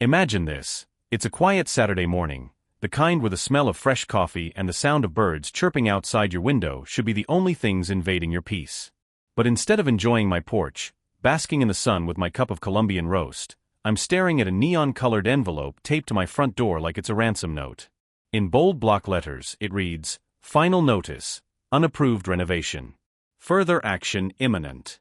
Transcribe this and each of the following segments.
Imagine this. It's a quiet Saturday morning, the kind where the smell of fresh coffee and the sound of birds chirping outside your window should be the only things invading your peace. But instead of enjoying my porch, basking in the sun with my cup of Colombian roast, I'm staring at a neon-colored envelope taped to my front door like it's a ransom note. In bold block letters, it reads, "Final notice, unapproved renovation. Further action imminent."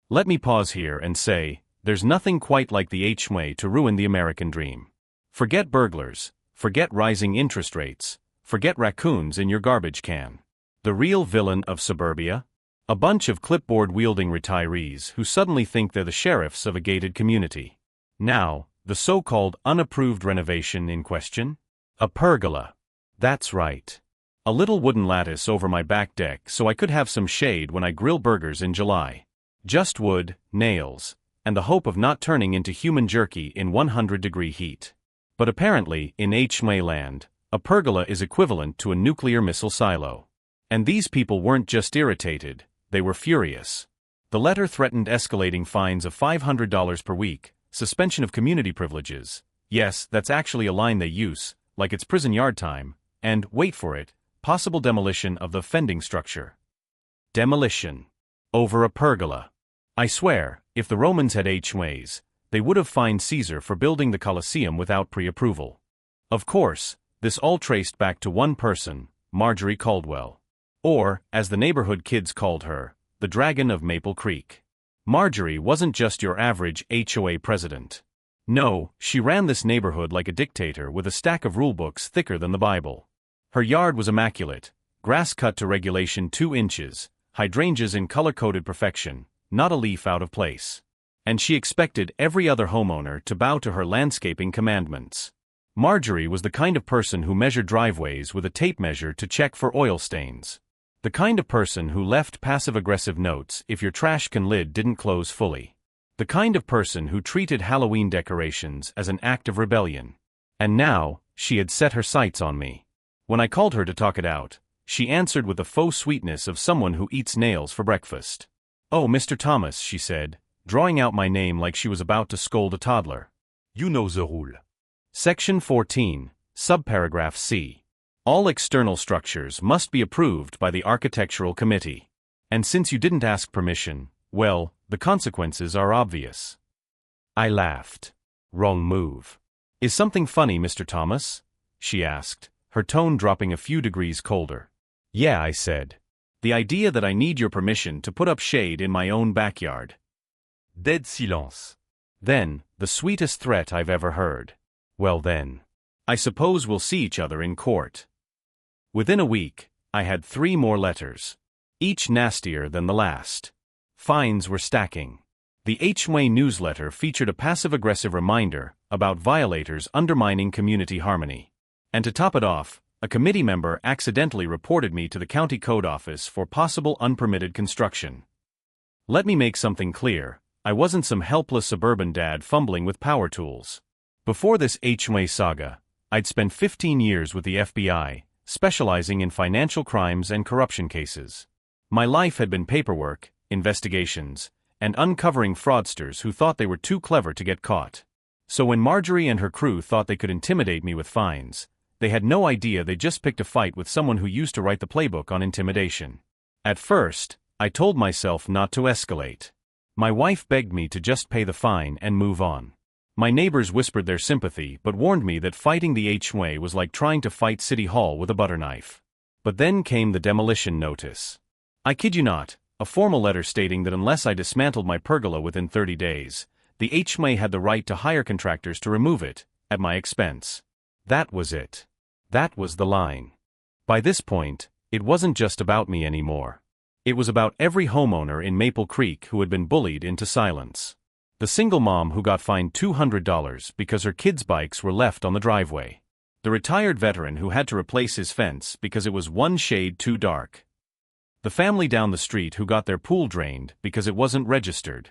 Let me pause here and say, there's nothing quite like the HOA to ruin the American dream. Forget burglars, forget rising interest rates, forget raccoons in your garbage can. The real villain of suburbia? A bunch of clipboard-wielding retirees who suddenly think they're the sheriffs of a gated community. Now, the so-called unapproved renovation in question? A pergola. That's right. A little wooden lattice over my back deck so I could have some shade when I grill burgers in July. Just wood, nails, and the hope of not turning into human jerky in 100-degree heat. But apparently, in HOA land, a pergola is equivalent to a nuclear missile silo. And these people weren't just irritated, they were furious. The letter threatened escalating fines of $500 per week, suspension of community privileges. Yes, that's actually a line they use, like it's prison yard time, and, wait for it, possible demolition of the offending structure. Demolition. Over a pergola. I swear, if the Romans had HOAs, they would have fined Caesar for building the Colosseum without pre-approval. Of course, this all traced back to one person, Marjorie Caldwell. Or, as the neighborhood kids called her, the Dragon of Maple Creek. Marjorie wasn't just your average HOA president. No, she ran this neighborhood like a dictator with a stack of rulebooks thicker than the Bible. Her yard was immaculate, grass cut to regulation 2 inches, hydrangeas in color-coded perfection, not a leaf out of place. And she expected every other homeowner to bow to her landscaping commandments. Marjorie was the kind of person who measured driveways with a tape measure to check for oil stains. The kind of person who left passive-aggressive notes if your trash can lid didn't close fully. The kind of person who treated Halloween decorations as an act of rebellion. And now, she had set her sights on me. When I called her to talk it out, she answered with the faux sweetness of someone who eats nails for breakfast. "Oh, Mr. Thomas," she said, drawing out my name like she was about to scold a toddler. "You know the rule. Section 14, subparagraph C. All external structures must be approved by the Architectural Committee. And since you didn't ask permission, well, the consequences are obvious." I laughed. "Wrong move. Is something funny, Mr. Thomas?" she asked, her tone dropping a few degrees colder. "Yeah," I said. "The idea that I need your permission to put up shade in my own backyard." Dead silence. Then, the sweetest threat I've ever heard. "Well then, I suppose we'll see each other in court." Within a week, I had 3 more letters. Each nastier than the last. Fines were stacking. The HOA newsletter featured a passive-aggressive reminder about violators undermining community harmony. And to top it off, a committee member accidentally reported me to the county code office for possible unpermitted construction. Let me make something clear, I wasn't some helpless suburban dad fumbling with power tools. Before this HOA saga, I'd spent 15 years with the FBI, specializing in financial crimes and corruption cases. My life had been paperwork, investigations, and uncovering fraudsters who thought they were too clever to get caught. So when Marjorie and her crew thought they could intimidate me with fines, they had no idea they just picked a fight with someone who used to write the playbook on intimidation. At first, I told myself not to escalate. My wife begged me to just pay the fine and move on. My neighbors whispered their sympathy but warned me that fighting the HOA was like trying to fight City Hall with a butter knife. But then came the demolition notice. I kid you not, a formal letter stating that unless I dismantled my pergola within 30 days, the HOA had the right to hire contractors to remove it, at my expense. That was it. That was the line. By this point, it wasn't just about me anymore. It was about every homeowner in Maple Creek who had been bullied into silence. The single mom who got fined $200 because her kids' bikes were left on the driveway. The retired veteran who had to replace his fence because it was one shade too dark. The family down the street who got their pool drained because it wasn't registered.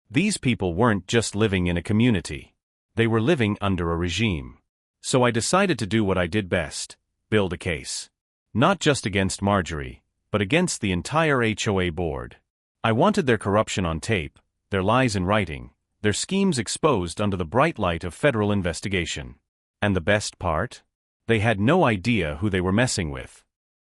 These people weren't just living in a community. They were living under a regime. So I decided to do what I did best, build a case. Not just against Marjorie, but against the entire HOA board. I wanted their corruption on tape, their lies in writing, their schemes exposed under the bright light of federal investigation. And the best part? They had no idea who they were messing with.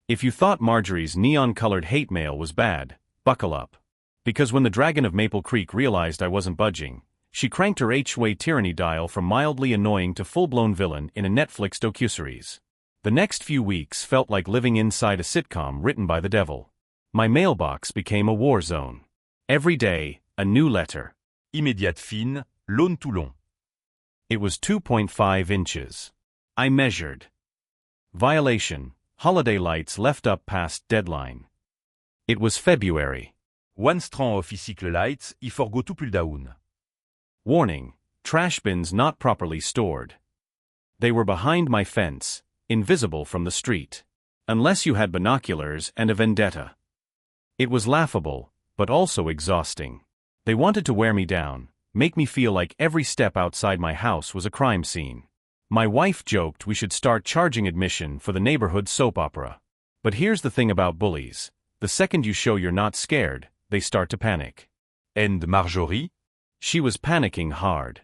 If you thought Marjorie's neon-colored hate mail was bad, buckle up. Because when the Dragon of Maple Creek realized I wasn't budging, she cranked her HOA tyranny dial from mildly annoying to full-blown villain in a Netflix docuseries. The next few weeks felt like living inside a sitcom written by the devil. My mailbox became a war zone. Every day, a new letter. Immédiate fine, l'aune Toulon. It was 2.5 inches. I measured. Violation, holiday lights left up past deadline. It was February. One strand of cycle lights, I forgot to pull down. Warning, trash bins not properly stored. They were behind my fence, invisible from the street. Unless you had binoculars and a vendetta. It was laughable, but also exhausting. They wanted to wear me down, make me feel like every step outside my house was a crime scene. My wife joked we should start charging admission for the neighborhood soap opera. But here's the thing about bullies. The second you show you're not scared, they start to panic. And Marjorie? She was panicking hard.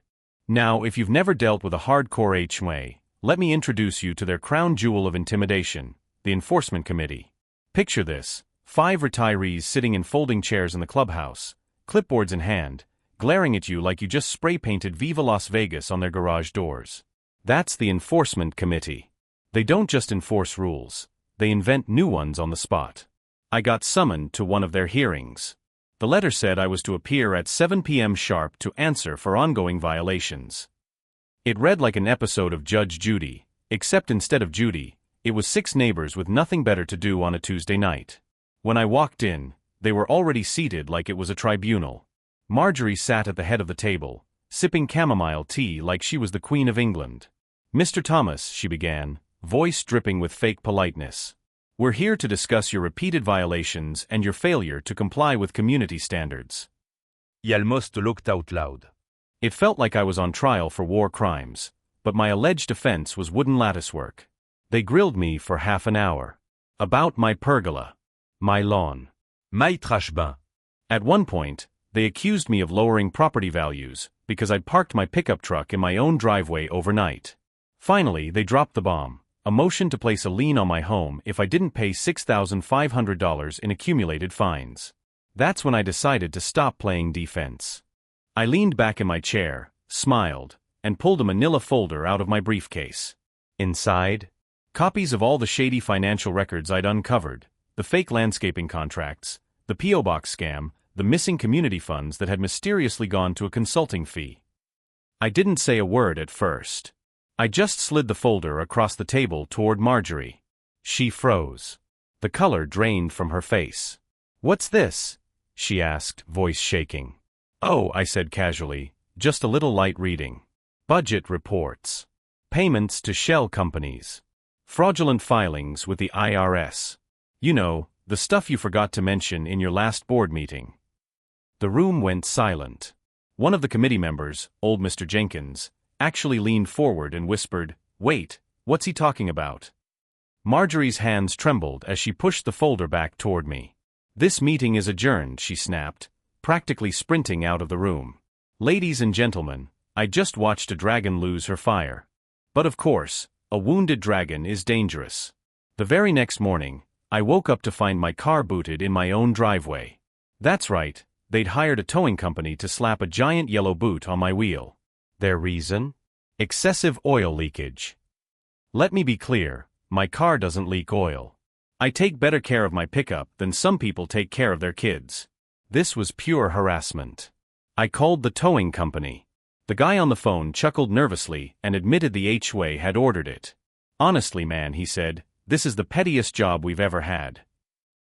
Now, if you've never dealt with a hardcore HOA, let me introduce you to their crown jewel of intimidation, the Enforcement Committee. Picture this, 5 retirees sitting in folding chairs in the clubhouse, clipboards in hand, glaring at you like you just spray-painted Viva Las Vegas on their garage doors. That's the Enforcement Committee. They don't just enforce rules, they invent new ones on the spot. I got summoned to one of their hearings. The letter said I was to appear at 7 p.m. sharp to answer for ongoing violations. It read like an episode of Judge Judy, except instead of Judy, it was 6 neighbors with nothing better to do on a Tuesday night. When I walked in, they were already seated like it was a tribunal. Marjorie sat at the head of the table, sipping chamomile tea like she was the Queen of England. Mr. Thomas, she began, voice dripping with fake politeness. We're here to discuss your repeated violations and your failure to comply with community standards. I almost laughed out loud. It felt like I was on trial for war crimes, but my alleged offense was wooden latticework. They grilled me for half an hour. About my pergola. My lawn. My trash bin. At one point, they accused me of lowering property values because I'd parked my pickup truck in my own driveway overnight. Finally, they dropped the bomb. A motion to place a lien on my home if I didn't pay $6,500 in accumulated fines. That's when I decided to stop playing defense. I leaned back in my chair, smiled, and pulled a manila folder out of my briefcase. Inside, copies of all the shady financial records I'd uncovered, the fake landscaping contracts, the P.O. Box scam, the missing community funds that had mysteriously gone to a consulting fee. I didn't say a word at first. I just slid the folder across the table toward Marjorie. She froze. The color drained from her face. "What's this?" she asked, voice shaking. "Oh," I said casually, "just a little light reading. Budget reports. Payments to shell companies. Fraudulent filings with the IRS. You know, the stuff you forgot to mention in your last board meeting." The room went silent. One of the committee members, old Mr. Jenkins, actually leaned forward and whispered, "Wait, what's he talking about?" Marjorie's hands trembled as she pushed the folder back toward me. "This meeting is adjourned," she snapped, practically sprinting out of the room. "Ladies and gentlemen, I just watched a dragon lose her fire. But of course, a wounded dragon is dangerous." The very next morning, I woke up to find my car booted in my own driveway. That's right, they'd hired a towing company to slap a giant yellow boot on my wheel. Their reason? Excessive oil leakage. Let me be clear, my car doesn't leak oil. I take better care of my pickup than some people take care of their kids. This was pure harassment. I called the towing company. The guy on the phone chuckled nervously and admitted the HOA had ordered it. "Honestly, man," he said, "this is the pettiest job we've ever had."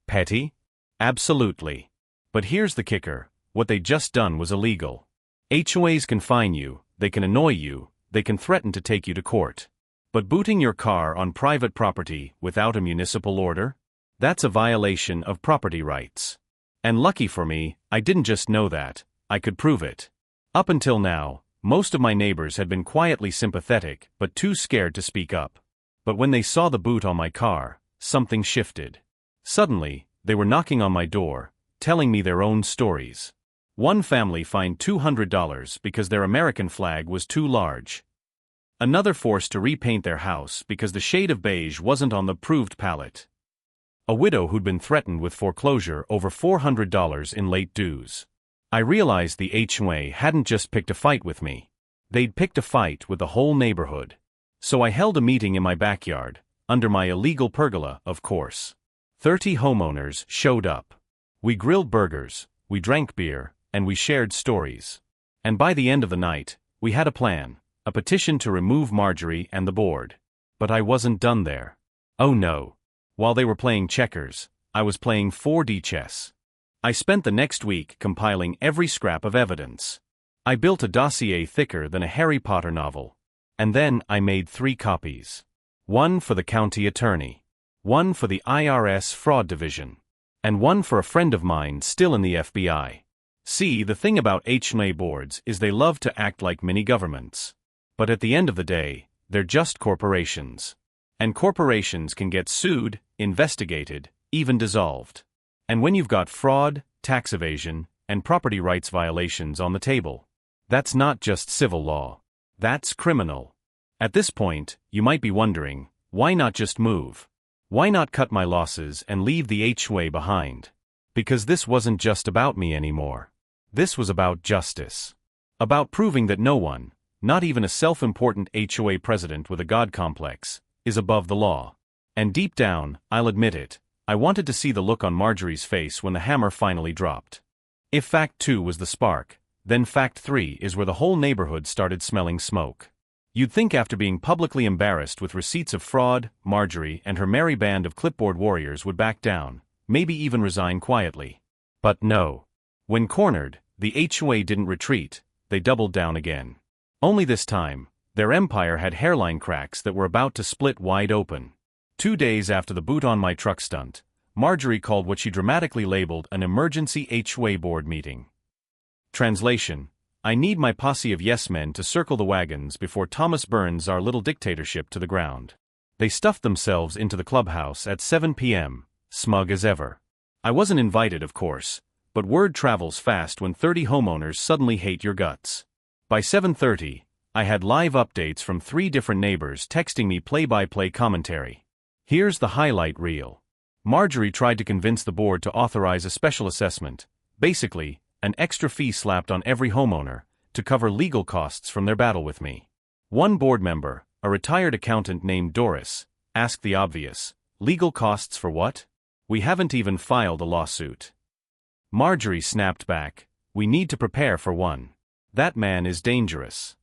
Petty? Absolutely. But here's the kicker, what they'd just done was illegal. HOAs can fine you, they can annoy you, they can threaten to take you to court. But booting your car on private property without a municipal order? That's a violation of property rights. And lucky for me, I didn't just know that, I could prove it. Up until now, most of my neighbors had been quietly sympathetic but too scared to speak up. But when they saw the boot on my car, something shifted. Suddenly, they were knocking on my door, telling me their own stories. One family fined $200 because their American flag was too large. Another forced to repaint their house because the shade of beige wasn't on the approved palette. A widow who'd been threatened with foreclosure over $400 in late dues. I realized the HOA hadn't just picked a fight with me. They'd picked a fight with the whole neighborhood. So I held a meeting in my backyard, under my illegal pergola, of course. 30 homeowners showed up. We grilled burgers, we drank beer, and we shared stories. And by the end of the night, we had a plan, a petition to remove Marjorie and the board. But I wasn't done there. Oh no. While they were playing checkers, I was playing 4D chess. I spent the next week compiling every scrap of evidence. I built a dossier thicker than a Harry Potter novel. And then I made 3 copies. One for the county attorney, one for the IRS fraud division, and one for a friend of mine still in the FBI. See, the thing about HOA boards is they love to act like mini-governments. But at the end of the day, they're just corporations. And corporations can get sued, investigated, even dissolved. And when you've got fraud, tax evasion, and property rights violations on the table, that's not just civil law. That's criminal. At this point, you might be wondering, why not just move? Why not cut my losses and leave the HOA behind? Because this wasn't just about me anymore. This was about justice. About proving that no one, not even a self-important HOA president with a God complex, is above the law. And deep down, I'll admit it, I wanted to see the look on Marjorie's face when the hammer finally dropped. If fact 2 was the spark, then fact 3 is where the whole neighborhood started smelling smoke. You'd think after being publicly embarrassed with receipts of fraud, Marjorie and her merry band of clipboard warriors would back down, maybe even resign quietly. But no. When cornered, the HOA didn't retreat, they doubled down again. Only this time, their empire had hairline cracks that were about to split wide open. 2 days after the boot on my truck stunt, Marjorie called what she dramatically labeled an emergency HOA board meeting. Translation: I need my posse of yes-men to circle the wagons before Thomas burns our little dictatorship to the ground. They stuffed themselves into the clubhouse at 7 p.m., smug as ever. I wasn't invited, of course, but word travels fast when 30 homeowners suddenly hate your guts. By 7:30, I had live updates from 3 different neighbors texting me play-by-play commentary. Here's the highlight reel. Marjorie tried to convince the board to authorize a special assessment, basically, an extra fee slapped on every homeowner, to cover legal costs from their battle with me. One board member, a retired accountant named Doris, asked the obvious, legal costs for what? We haven't even filed a lawsuit. Marjorie snapped back, we need to prepare for one. That man is dangerous.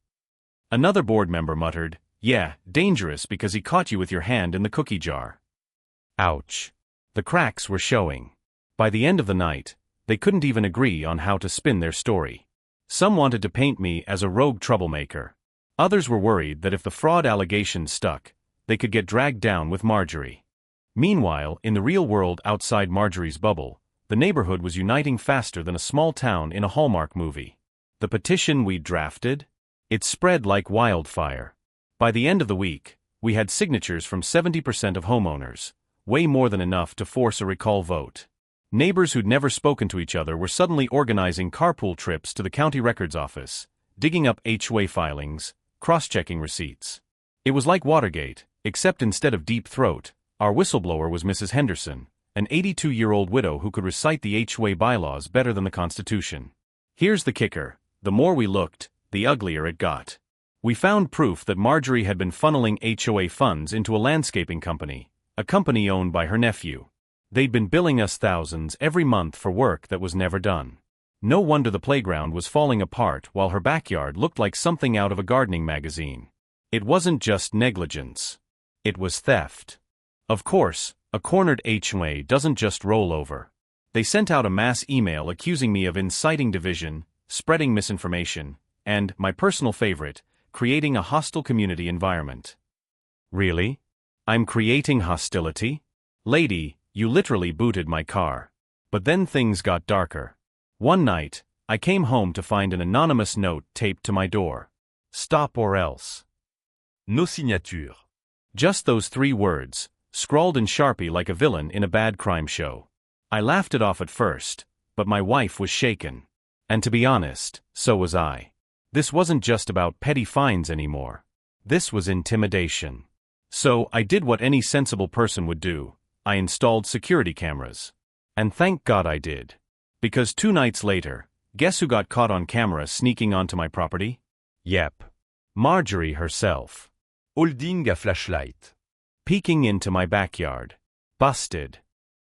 Another board member muttered, yeah, dangerous because he caught you with your hand in the cookie jar. Ouch. The cracks were showing. By the end of the night, they couldn't even agree on how to spin their story. Some wanted to paint me as a rogue troublemaker. Others were worried that if the fraud allegations stuck, they could get dragged down with Marjorie. Meanwhile, in the real world outside Marjorie's bubble, the neighborhood was uniting faster than a small town in a Hallmark movie. The petition we drafted? It spread like wildfire. By the end of the week, we had signatures from 70% of homeowners, way more than enough to force a recall vote. Neighbors who'd never spoken to each other were suddenly organizing carpool trips to the county records office, digging up HOA filings, cross-checking receipts. It was like Watergate, except instead of Deep Throat, our whistleblower was Mrs. Henderson, an 82-year-old widow who could recite the HOA bylaws better than the Constitution. Here's the kicker: the more we looked, the uglier it got. We found proof that Marjorie had been funneling HOA funds into a landscaping company, a company owned by her nephew. They'd been billing us thousands every month for work that was never done. No wonder the playground was falling apart while her backyard looked like something out of a gardening magazine. It wasn't just negligence. It was theft. Of course, a cornered HOA doesn't just roll over. They sent out a mass email accusing me of inciting division, spreading misinformation, and, my personal favorite, creating a hostile community environment. Really? I'm creating hostility? Lady, you literally booted my car. But then things got darker. One night, I came home to find an anonymous note taped to my door. Stop or else. Nos signatures. Just those 3 words, scrawled in Sharpie like a villain in a bad crime show. I laughed it off at first, but my wife was shaken. And to be honest, so was I. This wasn't just about petty fines anymore. This was intimidation. So, I did what any sensible person would do. I installed security cameras. And thank God I did. Because 2 nights later, guess who got caught on camera sneaking onto my property? Yep. Marjorie herself. Holding a flashlight. Peeking into my backyard. Busted.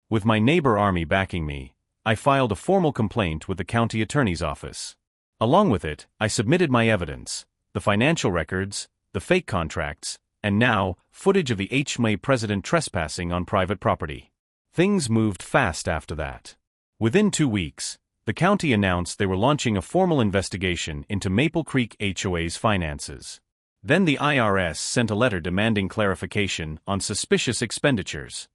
With my neighbor Army backing me, I filed a formal complaint with the county attorney's office. Along with it, I submitted my evidence, the financial records, the fake contracts, and now, footage of the HOA President trespassing on private property. Things moved fast after that. Within 2 weeks, the county announced they were launching a formal investigation into Maple Creek HOA's finances. Then the IRS sent a letter demanding clarification on suspicious expenditures.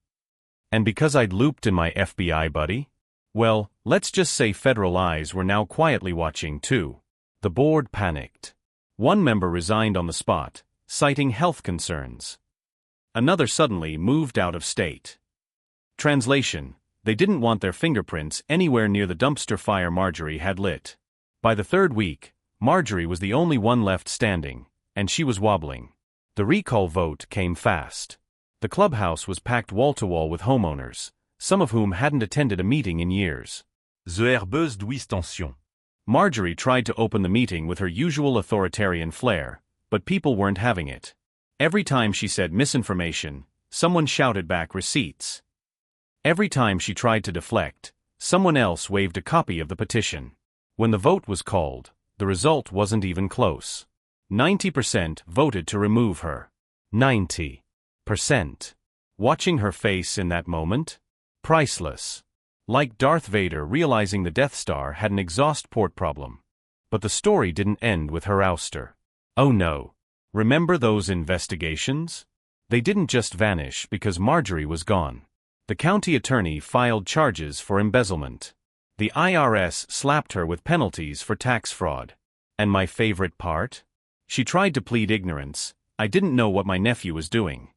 And because I'd looped in my FBI buddy? Well, let's just say federal eyes were now quietly watching too. The board panicked. One member resigned on the spot, citing health concerns. Another suddenly moved out of state. Translation: they didn't want their fingerprints anywhere near the dumpster fire Marjorie had lit. By the 3rd week, Marjorie was the only one left standing, and she was wobbling. The recall vote came fast. The clubhouse was packed wall-to-wall with homeowners, some of whom hadn't attended a meeting in years. The herbeuse douce tension. Marjorie tried to open the meeting with her usual authoritarian flair, but people weren't having it. Every time she said misinformation, someone shouted back receipts. Every time she tried to deflect, someone else waved a copy of the petition. When the vote was called, the result wasn't even close. 90% voted to remove her. 90%. Watching her face in that moment? Priceless. Like Darth Vader realizing the Death Star had an exhaust port problem. But the story didn't end with her ouster. Oh no. Remember those investigations? They didn't just vanish because Marjorie was gone. The county attorney filed charges for embezzlement. The IRS slapped her with penalties for tax fraud. And my favorite part? She tried to plead ignorance. I didn't know what my nephew was doing.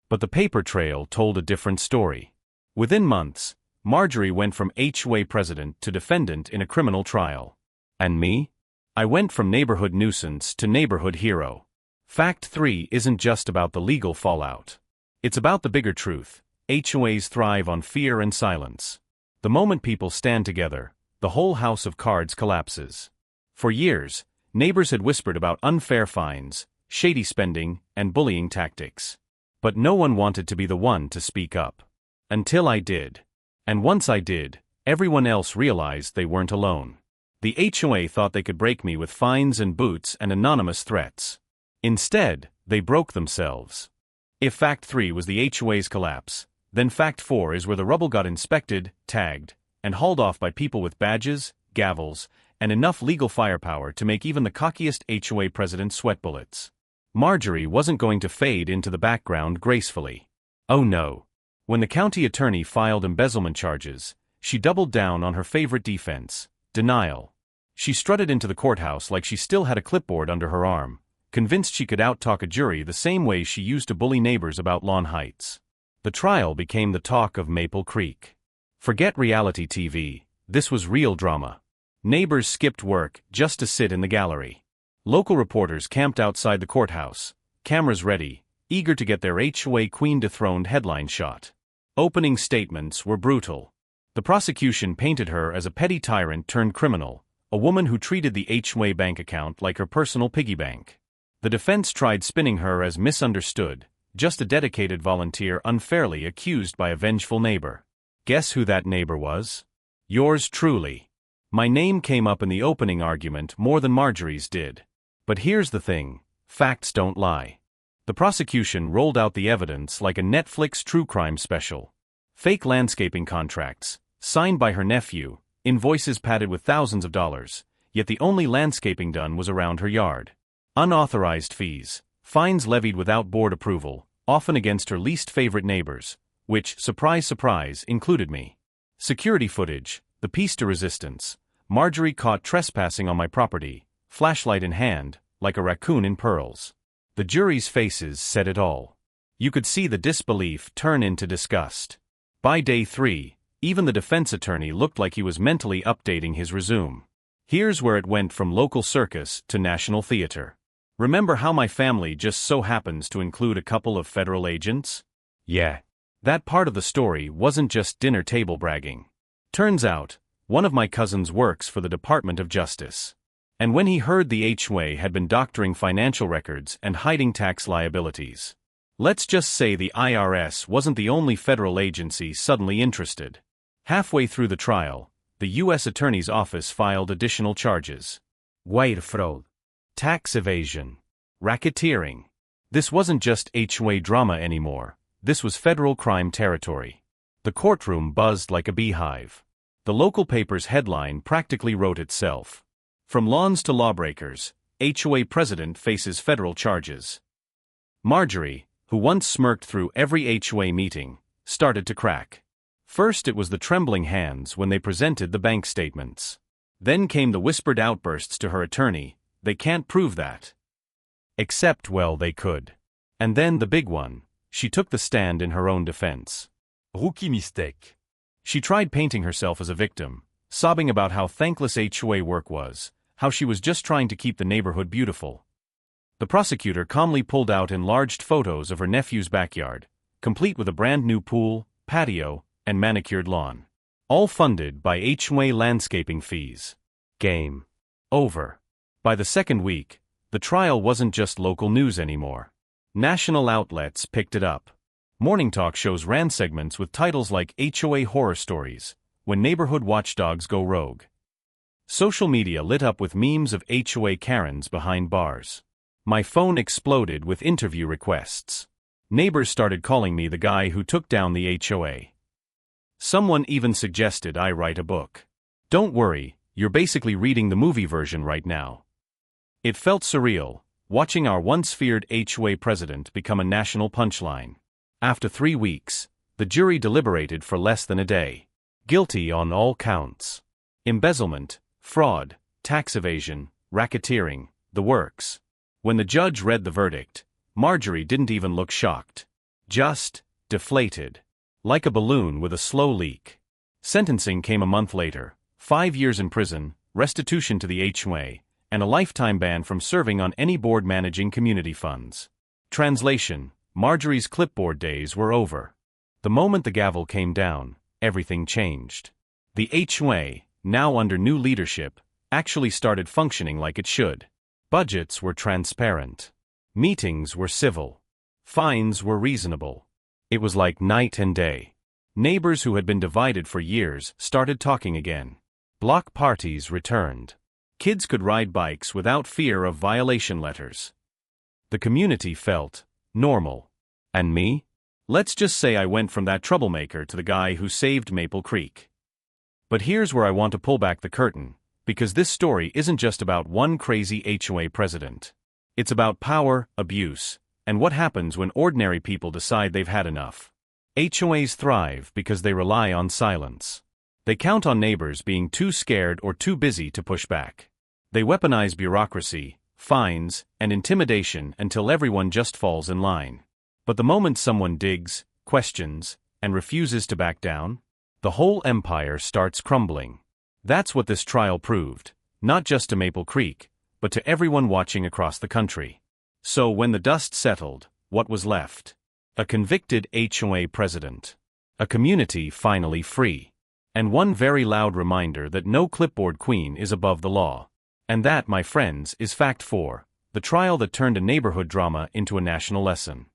But the paper trail told a different story. Within months, Marjorie went from HOA president to defendant in a criminal trial. And me? I went from neighborhood nuisance to neighborhood hero. Fact 3 isn't just about the legal fallout. It's about the bigger truth. HOAs thrive on fear and silence. The moment people stand together, the whole house of cards collapses. For years, neighbors had whispered about unfair fines, shady spending, and bullying tactics. But no one wanted to be the one to speak up. Until I did. And once I did, everyone else realized they weren't alone. The HOA thought they could break me with fines and boots and anonymous threats. Instead, they broke themselves. If Fact 3 was the HOA's collapse, then Fact 4 is where the rubble got inspected, tagged, and hauled off by people with badges, gavels, and enough legal firepower to make even the cockiest HOA president sweat bullets. Marjorie wasn't going to fade into the background gracefully. Oh no. When the county attorney filed embezzlement charges, she doubled down on her favorite defense, denial. She strutted into the courthouse like she still had a clipboard under her arm, convinced she could out-talk a jury the same way she used to bully neighbors about lawn heights. The trial became the talk of Maple Creek. Forget reality TV, this was real drama. Neighbors skipped work just to sit in the gallery. Local reporters camped outside the courthouse, cameras ready, eager to get their HOA queen dethroned headline shot. Opening statements were brutal. The prosecution painted her as a petty tyrant turned criminal, a woman who treated the HOA bank account like her personal piggy bank. The defense tried spinning her as misunderstood, just a dedicated volunteer unfairly accused by a vengeful neighbor. Guess who that neighbor was? Yours truly. My name came up in the opening argument more than Marjorie's did. But here's the thing, facts don't lie. The prosecution rolled out the evidence like a Netflix true crime special. Fake landscaping contracts, signed by her nephew, invoices padded with thousands of dollars, yet the only landscaping done was around her yard. Unauthorized fees, fines levied without board approval, often against her least favorite neighbors, which, surprise surprise, included me. Security footage, the piece de resistance. Marjorie caught trespassing on my property, flashlight in hand, like a raccoon in pearls. The jury's faces said it all. You could see the disbelief turn into disgust. By day 3, even the defense attorney looked like he was mentally updating his resume. Here's where it went from local circus to national theater. Remember how my family just so happens to include a couple of federal agents? Yeah. That part of the story wasn't just dinner table bragging. Turns out, one of my cousins works for the Department of Justice. And when he heard the HOA had been doctoring financial records and hiding tax liabilities, let's just say the IRS wasn't the only federal agency suddenly interested. Halfway through the trial, the U.S. Attorney's Office filed additional charges. Wire fraud, tax evasion, racketeering. This wasn't just HOA drama anymore. This was federal crime territory. The courtroom buzzed like a beehive. The local paper's headline practically wrote itself. From lawns to lawbreakers, HOA President faces federal charges. Marjorie, who once smirked through every HOA meeting, started to crack. First it was the trembling hands when they presented the bank statements. Then came the whispered outbursts to her attorney, "They can't prove that." Except, well, they could. And then the big one. She took the stand in her own defense. Rookie mistake. She tried painting herself as a victim, sobbing about how thankless HOA work was, how she was just trying to keep the neighborhood beautiful. The prosecutor calmly pulled out enlarged photos of her nephew's backyard, complete with a brand new pool, patio, and manicured lawn. All funded by HOA landscaping fees. Game over. By the second week, the trial wasn't just local news anymore. National outlets picked it up. Morning talk shows ran segments with titles like HOA Horror Stories, When Neighborhood Watchdogs Go Rogue. Social media lit up with memes of HOA Karens behind bars. My phone exploded with interview requests. Neighbors started calling me the guy who took down the HOA. Someone even suggested I write a book. Don't worry, you're basically reading the movie version right now. It felt surreal, watching our once feared HOA president become a national punchline. After 3 weeks, the jury deliberated for less than a day. Guilty on all counts. Embezzlement, fraud, tax evasion, racketeering, the works. When the judge read the verdict, Marjorie didn't even look shocked. Just deflated. Like a balloon with a slow leak. Sentencing came a month later. 5 years in prison, restitution to the HOA, and a lifetime ban from serving on any board managing community funds. Translation: Marjorie's clipboard days were over. The moment the gavel came down, everything changed. The HOA, now under new leadership, actually started functioning like it should. Budgets were transparent. Meetings were civil. Fines were reasonable. It was like night and day. Neighbors who had been divided for years started talking again. Block parties returned. Kids could ride bikes without fear of violation letters. The community felt normal. And me? Let's just say I went from that troublemaker to the guy who saved Maple Creek. But here's where I want to pull back the curtain, because this story isn't just about one crazy HOA president. It's about power, abuse, and what happens when ordinary people decide they've had enough. HOAs thrive because they rely on silence. They count on neighbors being too scared or too busy to push back. They weaponize bureaucracy, fines, and intimidation until everyone just falls in line. But the moment someone digs, questions, and refuses to back down, the whole empire starts crumbling. That's what this trial proved, not just to Maple Creek, but to everyone watching across the country. So when the dust settled, what was left? A convicted HOA president. A community finally free. And one very loud reminder that no clipboard queen is above the law. And that, my friends, is fact 4, the trial that turned a neighborhood drama into a national lesson.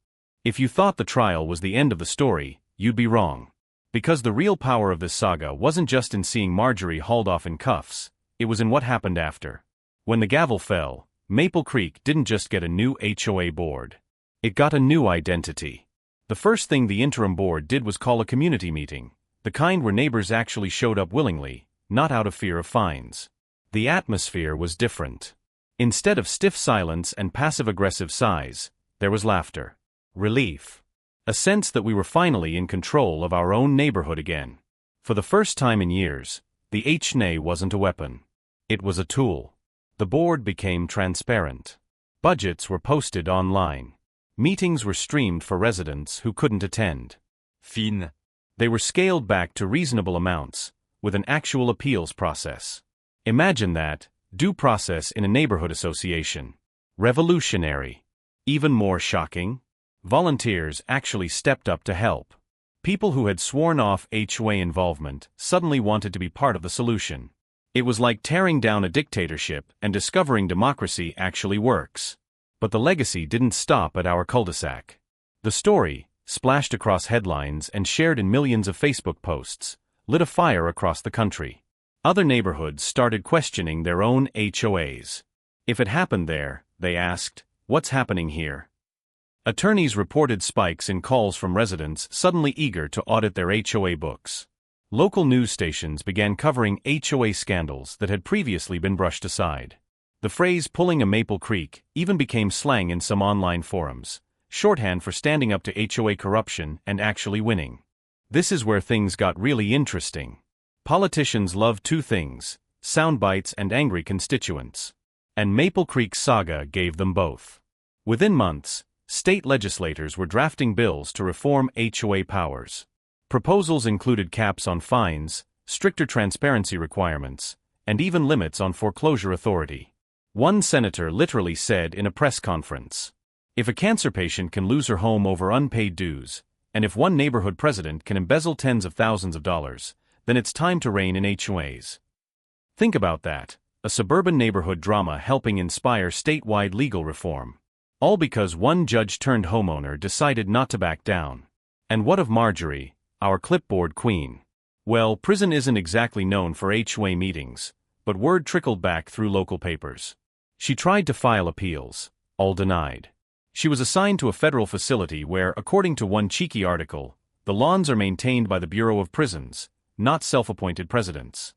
If you thought the trial was the end of the story, you'd be wrong. Because the real power of this saga wasn't just in seeing Marjorie hauled off in cuffs, it was in what happened after. When the gavel fell, Maple Creek didn't just get a new HOA board. It got a new identity. The first thing the interim board did was call a community meeting, the kind where neighbors actually showed up willingly, not out of fear of fines. The atmosphere was different. Instead of stiff silence and passive-aggressive sighs, there was laughter. Relief. A sense that we were finally in control of our own neighborhood again. For the first time in years, the HOA wasn't a weapon. It was a tool. The board became transparent. Budgets were posted online. Meetings were streamed for residents who couldn't attend. Fin. They were scaled back to reasonable amounts, with an actual appeals process. Imagine that, due process in a neighborhood association. Revolutionary. Even more shocking? Volunteers actually stepped up to help. People who had sworn off HOA involvement suddenly wanted to be part of the solution. It was like tearing down a dictatorship and discovering democracy actually works. But the legacy didn't stop at our cul-de-sac. The story, splashed across headlines and shared in millions of Facebook posts, lit a fire across the country. Other neighborhoods started questioning their own HOAs. If it happened there, they asked, what's happening here? Attorneys reported spikes in calls from residents suddenly eager to audit their HOA books. Local news stations began covering HOA scandals that had previously been brushed aside. The phrase "pulling a Maple Creek" even became slang in some online forums, shorthand for standing up to HOA corruption and actually winning. This is where things got really interesting. Politicians love two things: sound bites and angry constituents. And Maple Creek's saga gave them both. Within months, state legislators were drafting bills to reform HOA powers. Proposals included caps on fines, stricter transparency requirements, and even limits on foreclosure authority. One senator literally said in a press conference, "If a cancer patient can lose her home over unpaid dues, and if one neighborhood president can embezzle tens of thousands of dollars, then it's time to rein in HOAs." Think about that, a suburban neighborhood drama helping inspire statewide legal reform. All because one judge-turned-homeowner decided not to back down. And what of Marjorie, our clipboard queen? Well, prison isn't exactly known for HOA meetings, but word trickled back through local papers. She tried to file appeals, all denied. She was assigned to a federal facility where, according to one cheeky article, the lawns are maintained by the Bureau of Prisons, not self-appointed presidents.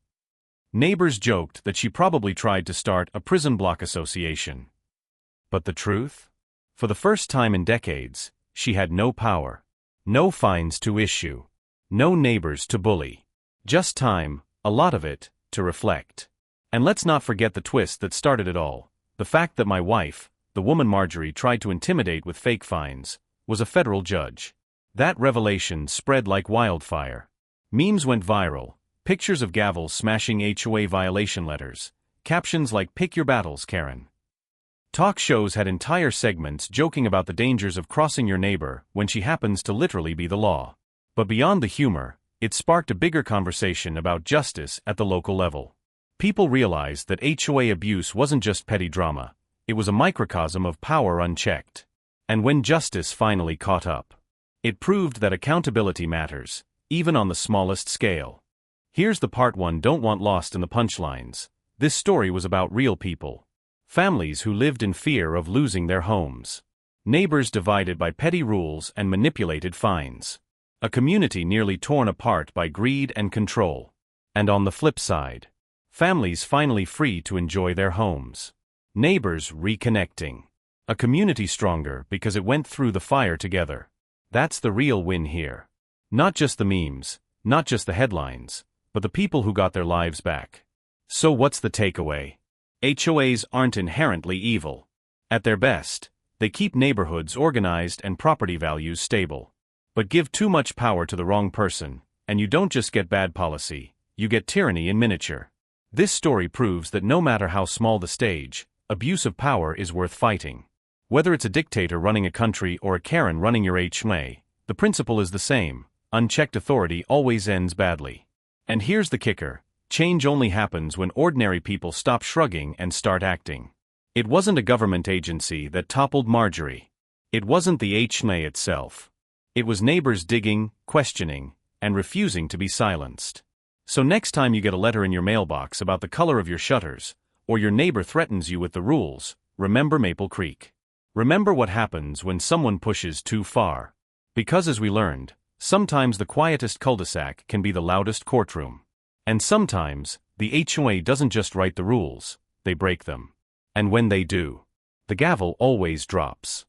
Neighbors joked that she probably tried to start a prison block association. But the truth? For the first time in decades, she had no power. No fines to issue. No neighbors to bully. Just time, a lot of it, to reflect. And let's not forget the twist that started it all. The fact that my wife, the woman Marjorie tried to intimidate with fake fines, was a federal judge. That revelation spread like wildfire. Memes went viral, pictures of gavels smashing HOA violation letters, captions like "Pick your battles, Karen." Talk shows had entire segments joking about the dangers of crossing your neighbor when she happens to literally be the law. But beyond the humor, it sparked a bigger conversation about justice at the local level. People realized that HOA abuse wasn't just petty drama, it was a microcosm of power unchecked. And when justice finally caught up, it proved that accountability matters, even on the smallest scale. Here's the part one don't want lost in the punchlines. This story was about real people. Families who lived in fear of losing their homes. Neighbors divided by petty rules and manipulated fines. A community nearly torn apart by greed and control. And on the flip side, families finally free to enjoy their homes. Neighbors reconnecting. A community stronger because it went through the fire together. That's the real win here. Not just the memes, not just the headlines, but the people who got their lives back. So what's the takeaway? HOAs aren't inherently evil. At their best, they keep neighborhoods organized and property values stable. But give too much power to the wrong person, and you don't just get bad policy, you get tyranny in miniature. This story proves that no matter how small the stage, abuse of power is worth fighting. Whether it's a dictator running a country or a Karen running your HOA, the principle is the same: unchecked authority always ends badly. And here's the kicker: change only happens when ordinary people stop shrugging and start acting. It wasn't a government agency that toppled Marjorie. It wasn't the HOA itself. It was neighbors digging, questioning, and refusing to be silenced. So next time you get a letter in your mailbox about the color of your shutters, or your neighbor threatens you with the rules, remember Maple Creek. Remember what happens when someone pushes too far. Because as we learned, sometimes the quietest cul-de-sac can be the loudest courtroom. And sometimes, the HOA doesn't just write the rules, they break them. And when they do, the gavel always drops.